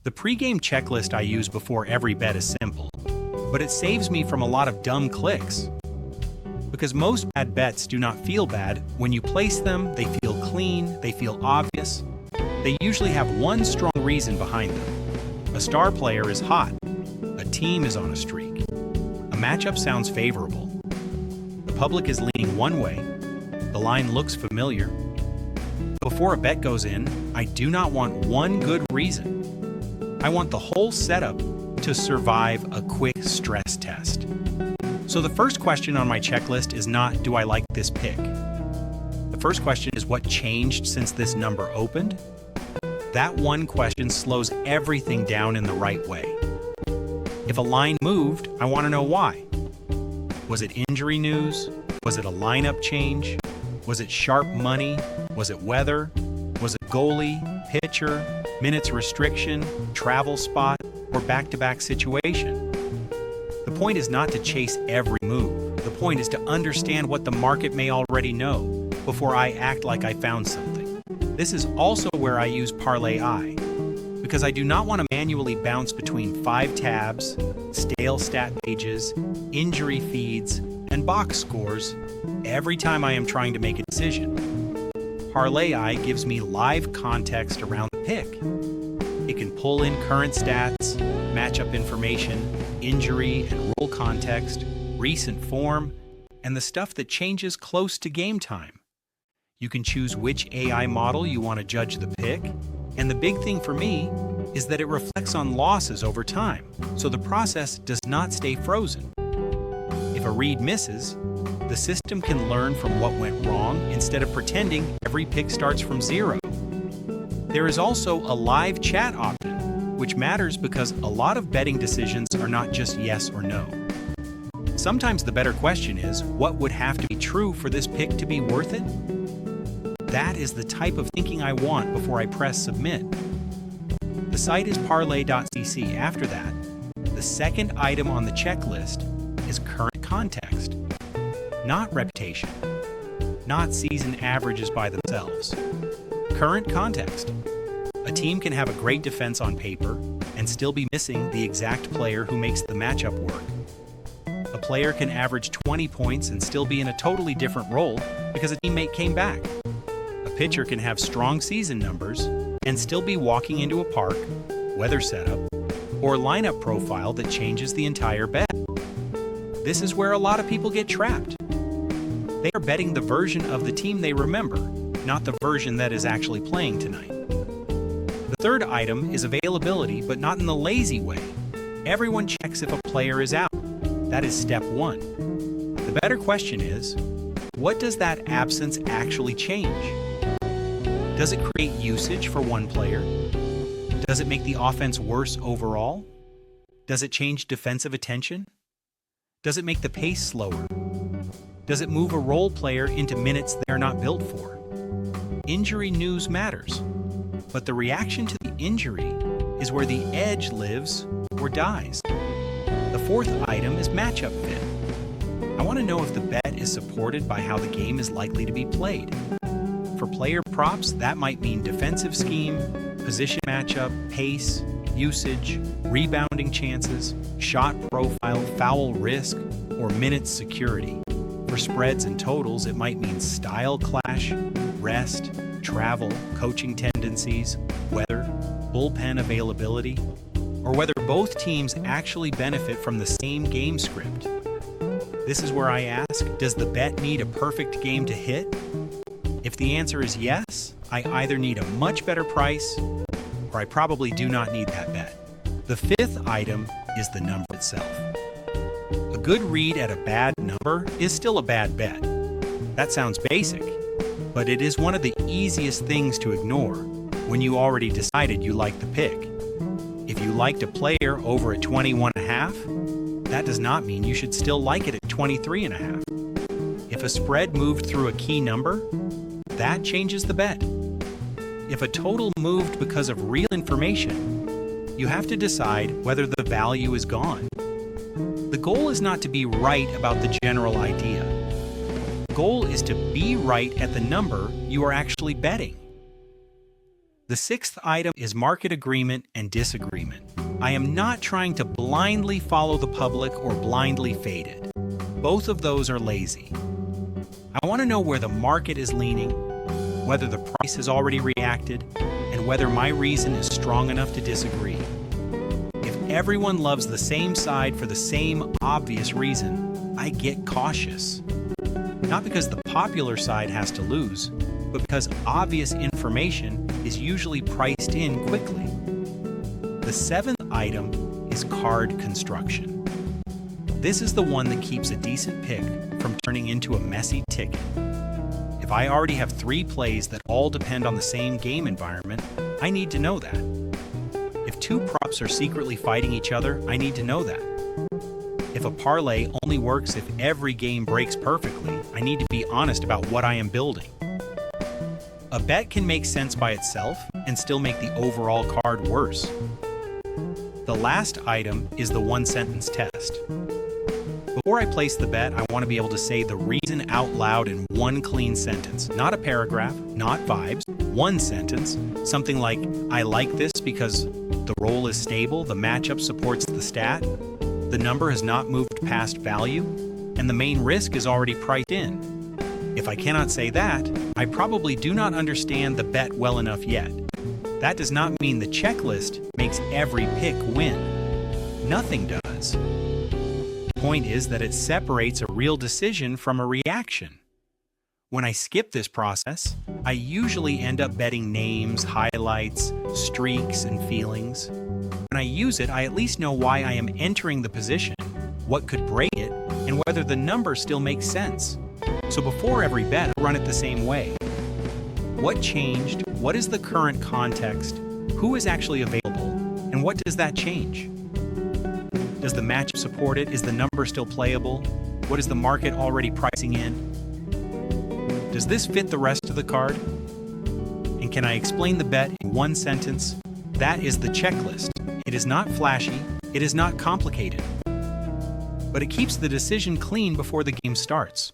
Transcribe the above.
The pregame checklist I use before every bet is simple, but it saves me from a lot of dumb clicks. Because most bad bets do not feel bad. When you place them, they feel clean, they feel obvious. They usually have one strong reason behind them. A star player is hot. A team is on a streak. A matchup sounds favorable. The public is leaning one way. The line looks familiar. Before a bet goes in, I do not want one good reason. I want the whole setup to survive a quick stress test. So the first question on my checklist is not, do I like this pick? The first question is, what changed since this number opened? That one question slows everything down in the right way. If a line moved, I want to know why. Was it injury news? Was it a lineup change? Was it sharp money? Was it weather? Was it goalie, pitcher, minutes restriction, travel spot, or back-to-back situation? The point is not to chase every move. The point is to understand what the market may already know before I act like I found something. This is also where I use parlai, because I do not want to manually bounce between 5 tabs, stale stat pages, injury feeds, and box scores every time I am trying to make a decision. Parlai gives me live context around the pick. It can pull in current stats, matchup information, injury and role context, recent form, and the stuff that changes close to game time. You can choose which AI model you want to judge the pick, and the big thing for me is that it reflects on losses over time, so the process does not stay frozen. If a read misses, the system can learn from what went wrong instead of pretending every pick starts from zero. There is also a live chat option, which matters because a lot of betting decisions are not just yes or no. Sometimes the better question is, what would have to be true for this pick to be worth it? That is the type of thinking I want before I press submit. The site is parlai.cc. After that, the second item on the checklist is current context, not reputation, not season averages by themselves. Current context. A team can have a great defense on paper and still be missing the exact player who makes the matchup work. A player can average 20 points and still be in a totally different role because a teammate came back. A pitcher can have strong season numbers and still be walking into a park, weather setup, or lineup profile that changes the entire bet. This is where a lot of people get trapped. They are betting the version of the team they remember, not the version that is actually playing tonight. The third item is availability, but not in the lazy way. Everyone checks if a player is out. That is step one. The better question is, what does that absence actually change? Does it create usage for one player? Does it make the offense worse overall? Does it change defensive attention? Does it make the pace slower? Does it move a role player into minutes they are not built for? Injury news matters, but the reaction to the injury is where the edge lives or dies. The fourth item is matchup fit. I want to know if the bet is supported by how the game is likely to be played. For player props, that might mean defensive scheme, position matchup, pace, usage, rebounding chances, shot profile, foul risk, or minutes security. For spreads and totals, it might mean style clash, rest, travel, coaching tendencies, weather, bullpen availability, or whether both teams actually benefit from the same game script. This is where I ask, does the bet need a perfect game to hit? If the answer is yes, I either need a much better price, or I probably do not need that bet. The fifth item is the number itself. A good read at a bad number is still a bad bet. That sounds basic, but it is one of the easiest things to ignore when you already decided you like the pick. If you liked a player over at 21.5, that does not mean you should still like it at 23.5. If a spread moved through a key number, that changes the bet. If a total moved because of real information, you have to decide whether the value is gone. The goal is not to be right about the general idea. The goal is to be right at the number you are actually betting. The sixth item is market agreement and disagreement. I am not trying to blindly follow the public or blindly fade it. Both of those are lazy. I want to know where the market is leaning, whether the price has already reacted, and whether my reason is strong enough to disagree. If everyone loves the same side for the same obvious reason, I get cautious. Not because the popular side has to lose, but because obvious information is usually priced in quickly. The seventh item is card construction. This is the one that keeps a decent pick from turning into a messy ticket. If I already have 3 plays that all depend on the same game environment, I need to know that. If 2 props are secretly fighting each other, I need to know that. If a parlay only works if every game breaks perfectly, I need to be honest about what I am building. A bet can make sense by itself and still make the overall card worse. The last item is the one-sentence test. Before I place the bet, I want to be able to say the reason out loud in one clean sentence. Not a paragraph, not vibes, one sentence. Something like, I like this because the roll is stable, the matchup supports the stat, the number has not moved past value, and the main risk is already priced in. If I cannot say that, I probably do not understand the bet well enough yet. That does not mean the checklist makes every pick win. Nothing does. The point is that it separates a real decision from a reaction. When I skip this process, I usually end up betting names, highlights, streaks, and feelings. When I use it, I at least know why I am entering the position, what could break it, and whether the number still makes sense. So before every bet, I run it the same way. What changed? What is the current context? Who is actually available? And what does that change? Does the matchup support it? Is the number still playable? What is the market already pricing in? Does this fit the rest of the card? And can I explain the bet in one sentence? That is the checklist. It is not flashy, it is not complicated, but it keeps the decision clean before the game starts.